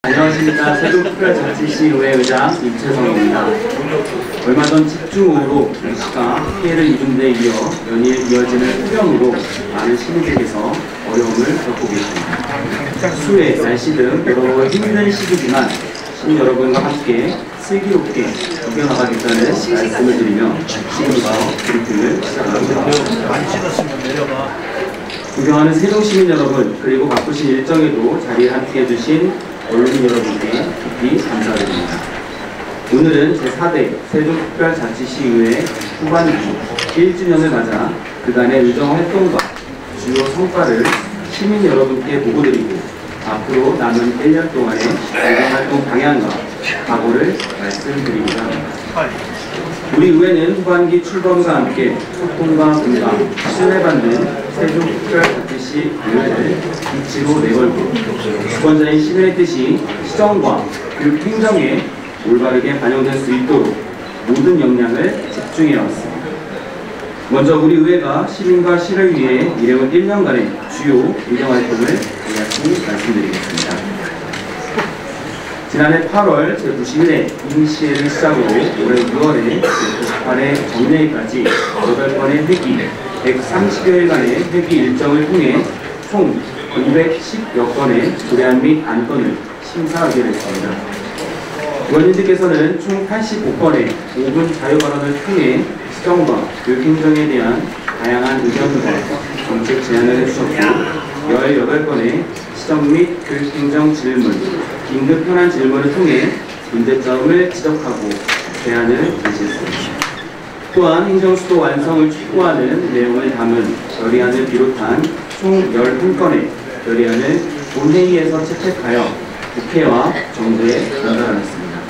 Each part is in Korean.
안녕하십니까. 세종특별자치시의회 의장 임채성입니다. 얼마 전 집중호우로 시가 피해를 입은 데 이어 연일 이어지는 폭염으로 많은 시민들께서 어려움을 겪고 계십니다. 수해, 날씨 등 여러 힘든 시기지만 시민 여러분과 함께 슬기롭게 이겨나가겠다는 말씀을 드리며 지금부터 브리핑을 시작합니다. 구경하는 세종시민 여러분, 그리고 바쁘신 일정에도 자리에 함께해 주신 언론 여러분께 깊이 감사드립니다. 오늘은 제4대 세종특별자치시의회 후반기 1주년을 맞아 그간의 의정활동과 주요 성과를 시민 여러분께 보고드리고 앞으로 남은 1년 동안의 의정활동 방향과 각오를 말씀드리고자 합니다. 우리 의회는 후반기 출범과 함께 소통과 공감, 신뢰받는 세종특별자치시 의회를 이치로 내걸고 주권자인 시민의 뜻이 시정과 교육 행정에 올바르게 반영될 수 있도록 모든 역량을 집중해왔습니다. 먼저 우리 의회가 시민과 시를 위해 이래온 1년간의 주요 의정활동을 간략히 말씀드리겠습니다. 지난해 8월 제91회 임시회를 시작으로 올해 6월에 제98회 정례회까지 8번의 회기, 130여일간의 회기 일정을 통해 총 210여 건의 조례안 및 안건을 심사하게 됐습니다. 의원님들께서는 총 85건의 5분 자유발언을 통해 시정과 교육행정에 대한 다양한 의견과 정책 제안을 해주셨고 18건의 시정 및 교육행정 질문, 긴급 현안 질문을 통해 문제점을 지적하고 제안을 제시했습니다. 또한 행정수도 완성을 촉구하는 내용을 담은 결의안을 비롯한 총 11건의 결의안을 본회의에서 채택하여 국회와 정부에 전달하였습니다.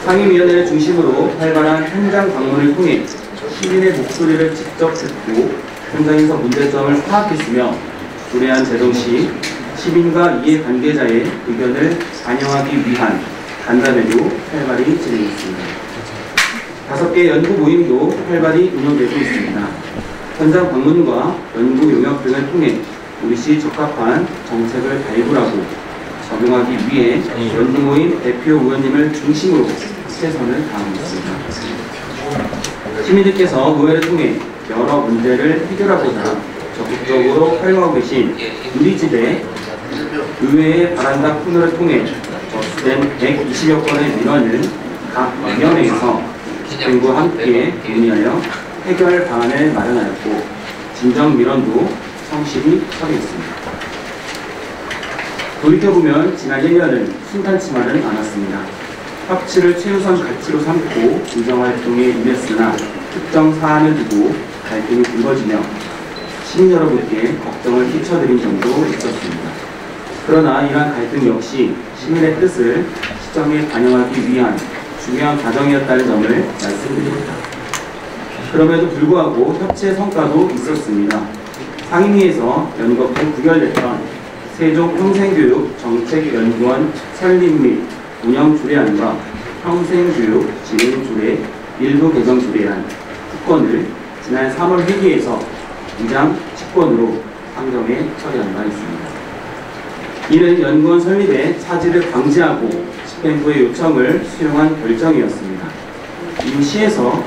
상임위원회를 중심으로 활발한 현장 방문을 통해 시민의 목소리를 직접 듣고 현장에서 문제점을 파악했으며 조례안 제정 시 시민과 이해관계자의 의견을 반영하기 위한 간담회도 활발히 진행했습니다. 5개 연구 모임도 활발히 운영되고 있습니다. 현장 방문과 연구 용역 등을 통해 우리 시 적합한 정책을 발굴하고 적용하기 위해 연구 모임 대표 의원님을 중심으로 최선을 다하고 있습니다. 시민들께서 의회를 통해 여러 문제를 해결하고자 적극적으로 활용하고 계신 우리 집의 의회의 바란다 코너를 통해 접수된 120여 건의 민원을 각 위원회에서 집행부와 함께 논의하여 해결 방안을 마련하였고 진정 민원도 성실히 처리했습니다. 돌이켜보면 지난 1년은 순탄치만은 않았습니다. 협치를 최우선 가치로 삼고 의정활동에 임했으나 특정 사안을 두고 갈등이 불거지며 시민 여러분께 걱정을 끼쳐드린 점도 있었습니다. 그러나 이러한 갈등 역시 시민의 뜻을 시정에 반영하기 위한 중요한 과정이었다는 점을 말씀드립니다. 그럼에도 불구하고 협치의 성과도 있었습니다. 상임위에서 연거푸 부결됐던 세종평생교육 정책연구원 설립 및 운영 조례안과 평생교육 진행 조례 일부 개정 조례안 2건을 지난 3월 회기에서 위장 직권으로 상정해 처리한 바 있습니다. 이는 연구원 설립에 차질을 방지하고 집행부의 요청을 수용한 결정이었습니다. 이 시에서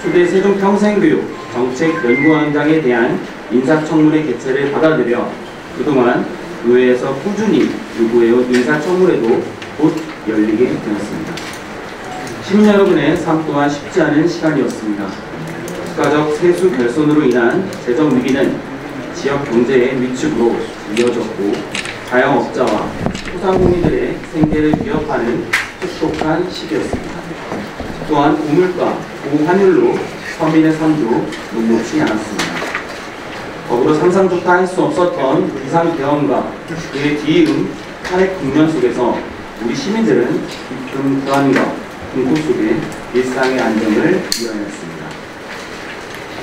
초대 세종평생교육 정책연구원장에 대한 인사청문회 개최를 받아들여 그동안 의회에서 꾸준히 요구해온 인사청문회도 곧 열리게 되었습니다. 시민 여러분의 삶 또한 쉽지 않은 시간이었습니다. 국가적 세수 결손으로 인한 재정 위기는 지역 경제의 위축으로 이어졌고 자영업자와 소상공인들의 생계를 위협하는 혹독한 시기였습니다. 또한 고물가, 고환율로 서민의 삶도 녹록지 않았습니다. 더불어 상상조차 할 수 없었던 비상계엄과 그의 뒤이은 탄핵 국면 속에서 우리 시민들은 깊은 불안과 공포 속에 일상의 안정을 이어냈습니다.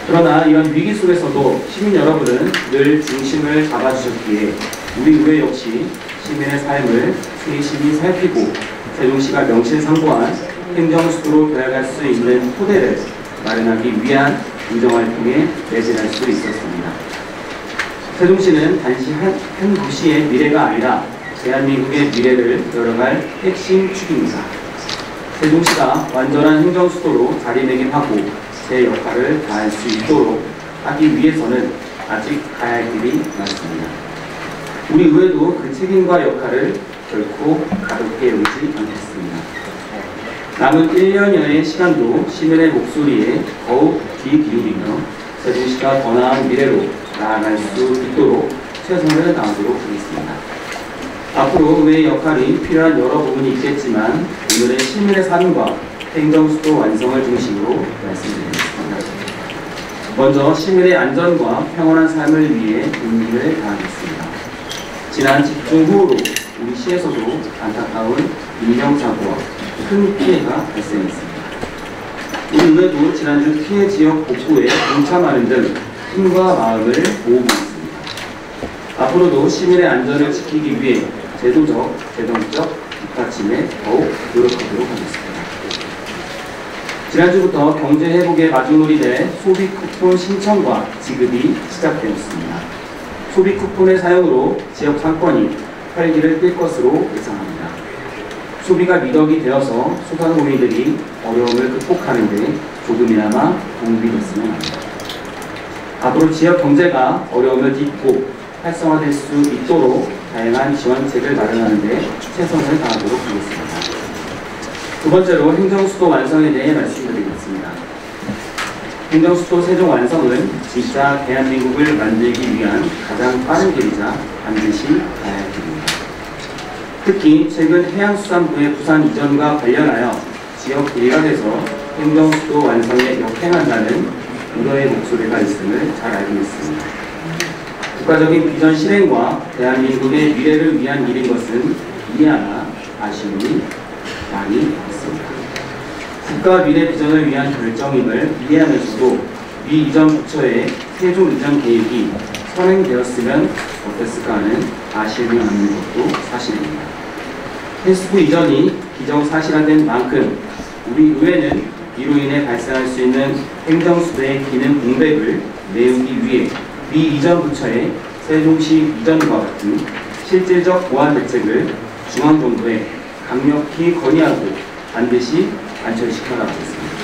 그러나 이런 위기 속에서도 시민 여러분은 늘 중심을 잡아주셨기에 우리 의회 역시 시민의 삶을 세심히 살피고 세종시가 명실상부한 행정수도로 도약할 수 있는 토대를 마련하기 위한 의정활동에 매진할 수 있었습니다. 세종시는 단지 한 도시의 미래가 아니라 대한민국의 미래를 열어갈 핵심 축입니다. 세종시가 완전한 행정수도로 자리매김하고 제 역할을 다할 수 있도록 하기 위해서는 아직 가야 할 길이 많습니다. 우리 의회도 그 책임과 역할을 결코 가볍게 여기지 않겠습니다. 남은 1년여의 시간도 시민의 목소리에 더욱 귀 기울이며 세종시가 더 나은 미래로 나아갈 수 있도록 최선을 다하도록 하겠습니다. 앞으로 의회의 역할이 필요한 여러 부분이 있겠지만 오늘의 시민의 삶과 행정수도 완성을 중심으로 말씀드리겠습니다. 먼저 시민의 안전과 평온한 삶을 위해 임무를 다하겠습니다. 지난 집중 호우로 우리 시에서도 안타까운 인명사고와 큰 피해가 발생했습니다. 우리 의회도 지난주 피해 지역 복구에 동참하는 등 힘과 마음을 모으고 있습니다. 앞으로도 시민의 안전을 지키기 위해 제도적, 재정적 뒷받침에 더욱 노력하도록 하겠습니다. 지난주부터 경제회복의 마중물이 될 소비 쿠폰 신청과 지급이 시작되었습니다. 소비 쿠폰의 사용으로 지역 상권이 활기를 띨 것으로 예상합니다. 소비가 미덕이 되어서 소상공인들이 어려움을 극복하는 데 조금이나마 도움이 됐으면 합니다. 앞으로 지역 경제가 어려움을 딛고 활성화될 수 있도록 다양한 지원책을 마련하는 데 최선을 다하도록 하겠습니다. 두 번째로 행정수도 완성에 대해 말씀드리겠습니다. 행정수도 세종 완성은 진짜 대한민국을 만들기 위한 가장 빠른 길이자 반드시 가야 할 길입니다. 특히 최근 해양수산부의 부산 이전과 관련하여 지역 일각에서 행정수도 완성에 역행한다는 우려의 목소리가 있음을 잘 알고 있습니다. 국가적인 비전 실행과 대한민국의 미래를 위한 일인 것은 이해하나 아쉬움이 많이 있습니다. 국가 미래 비전을 위한 결정임을 이해하면서도 미 이전 부처의 세종 이전 계획이 선행되었으면 어땠을까 하는 아쉬움이 남는 것도 사실입니다. 해수부 이전이 기정사실화된 만큼 우리 의회는 이로 인해 발생할 수 있는 행정수도의 기능 공백을 메우기 위해 미 이전 부처의 세종시 이전과 같은 실질적 보완 대책을 중앙정부에 강력히 건의하고 반드시 관철시켜 나가겠습니다.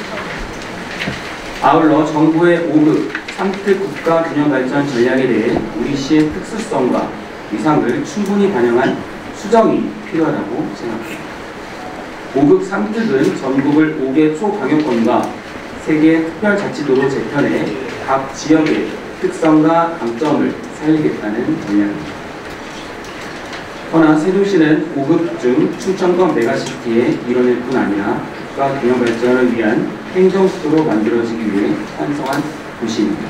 아울러 정부의 5급 3특 국가균형발전 전략에 대해 우리 시의 특수성과 위상을 충분히 반영한 수정이 필요하다고 생각합니다. 5급 3특은 전국을 5개 초강역권과 3개 특별자치도로 재편해 각 지역의 특성과 강점을 살리겠다는 전략입니다. 허나 세종시는 5급 중 충청권 메가시티의 일원일 뿐 아니라 국가균형발전을 위한 행정수도로 만들어지기 위해 탄생한 도시입니다.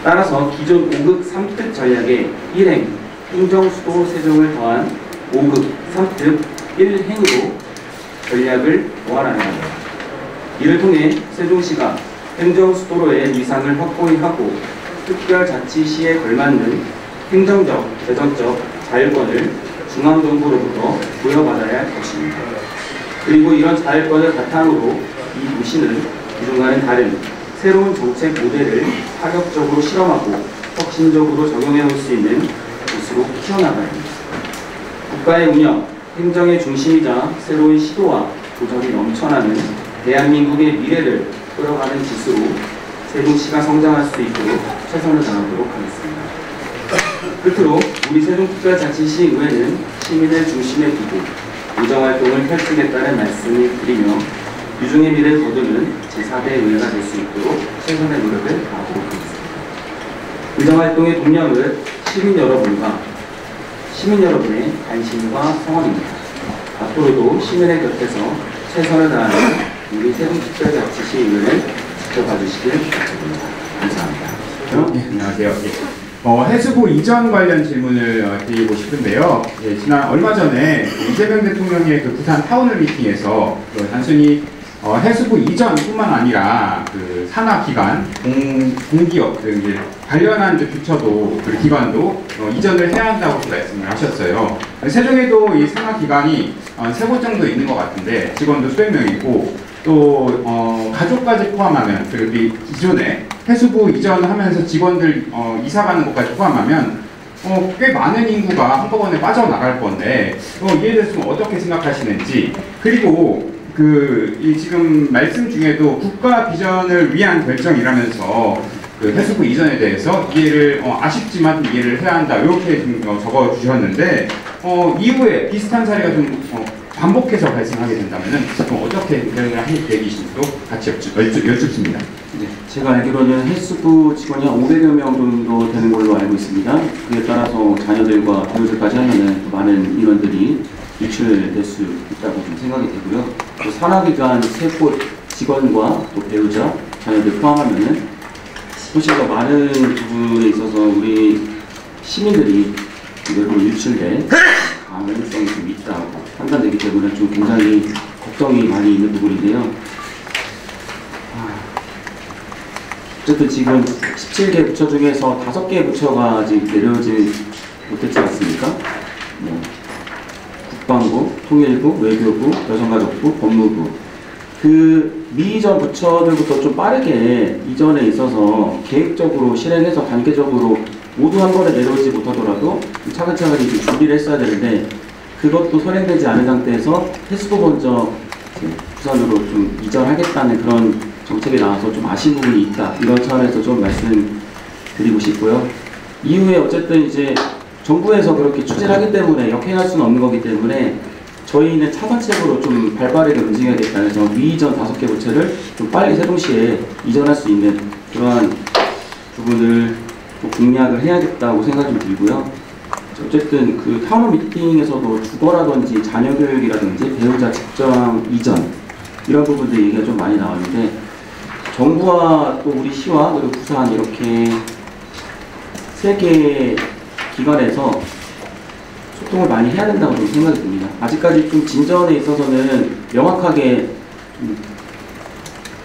따라서 기존 5급 3특 전략의 1행 행정수도 세종을 더한 5급 3특 1행으로 전략을 보완하여야 합니다. 이를 통해 세종시가 행정수도로의 위상을 확고히 하고 특별자치시에 걸맞는 행정적, 재정적 자율권을 중앙정부로부터 부여받아야 할 것입니다. 그리고 이런 자율권을 바탕으로 이 도시는 그동안은 다른 새로운 정책 모델을 파격적으로 실험하고 혁신적으로 적용해 올 수 있는 곳으로 키워나가야 합니다. 국가의 운영, 행정의 중심이자 새로운 시도와 도전이 넘쳐나는 대한민국의 미래를 끌어가는 짓으로 세종시가 성장할 수 있도록 최선을 다하도록 하겠습니다. 끝으로 우리 세종특별자치시 의회는 시민을 중심에 두고 의정활동을 펼치겠다는 말씀을 드리며 유중의 미래를 거두는 제4대 의회가 될 수 있도록 최선의 노력을 다하도록 하겠습니다. 의정활동의 동력은 시민 여러분의 관심과 성원입니다. 앞으로도 시민의 곁에서 최선을 다하는 우리 세종특별자치시 의회를 지켜봐 주시길 부탁드립니다. 감사합니다. 네, 안녕하세요. 해수부 이전 관련 질문을 드리고 싶은데요. 지난 얼마 전에 이재명 대통령의 그 부산 타운홀 미팅에서 단순히 해수부 이전뿐만 아니라 그 산하기관, 공기업 등 관련한 부처도 그 기관도 이전을 해야 한다고 말씀을 하셨어요. 세종에도 이 산하기관이 3곳 정도 있는 것 같은데 직원도 수백 명이고 또 가족까지 포함하면 그 기존에 해수부 이전하면서 직원들 이사 가는 것까지 포함하면 꽤 많은 인구가 한꺼번에 빠져나갈 건데 이에 대해서 좀 어떻게 생각하시는지, 그리고 지금 말씀 중에도 국가 비전을 위한 결정이라면서 해수부 이전에 대해서 이해를 아쉽지만 이해를 해야 한다 이렇게 좀 적어 주셨는데 이후에 비슷한 사례가 좀 반복해서 발생하게 된다면은 어떻게 대응을 하실 계획이신지도 같이 여쭙습니다. 네, 제가 알기로는 해수부 직원이 한 500여 명 정도 되는 걸로 알고 있습니다. 그에 따라서 자녀들과 배우들까지 하면은 많은 인원들이 유출될 수 있다고 좀 생각이 되고요. 또 산하기관 세곳 직원과 또 배우자, 자녀들 포함하면은 훨씬 더 많은 부분에 있어서 우리 시민들이 외부로 유출될 가능성이 좀 있다고 판단되기 때문에 좀 굉장히 걱정이 많이 있는 부분인데요. 어쨌든 지금 17개 부처 중에서 5개 부처가 아직 내려오지 못했지 않습니까? 국방부, 통일부, 외교부, 여성가족부, 법무부. 미이전 부처들부터 좀 빠르게 이전에 있어서 계획적으로 실행해서 단계적으로 모두 한 번에 내려오지 못하더라도 차근차근히 준비를 했어야 되는데, 그것도 선행되지 않은 상태에서 해수부 먼저 부산으로 좀 이전하겠다는 그런 정책이 나와서 좀 아쉬운 부분이 있다. 이런 차원에서 좀 말씀드리고 싶고요. 이후에 어쨌든 이제 정부에서 그렇게 추진을 하기 때문에 역행할 수는 없는 거기 때문에 저희는 차선책으로 좀 발빠르게 움직여야겠다 해서 미이전 5개 부처를 좀 빨리 세동시에 이전할 수 있는 그러한 부분을 또 공략을 해야겠다고 생각이 좀 들고요. 어쨌든 타운홀 미팅에서도 주거라든지 자녀교육이라든지 배우자 직장 이전 이런 부분들 얘기가 좀 많이 나왔는데, 정부와 또 우리 시와 그리고 부산 이렇게 3개 기관에서 소통을 많이 해야 된다고 좀 생각이 듭니다. 아직까지 좀 진전에 있어서는 명확하게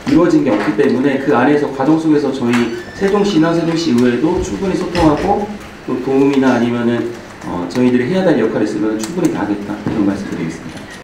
이루어진 게 없기 때문에 그 안에서 과정 속에서 저희 세종시나 세종시 의회도 충분히 소통하고 또 도움이나 아니면은 저희들이 해야 될 역할이 있으면 충분히 다 하겠다, 이런 말씀 드리겠습니다.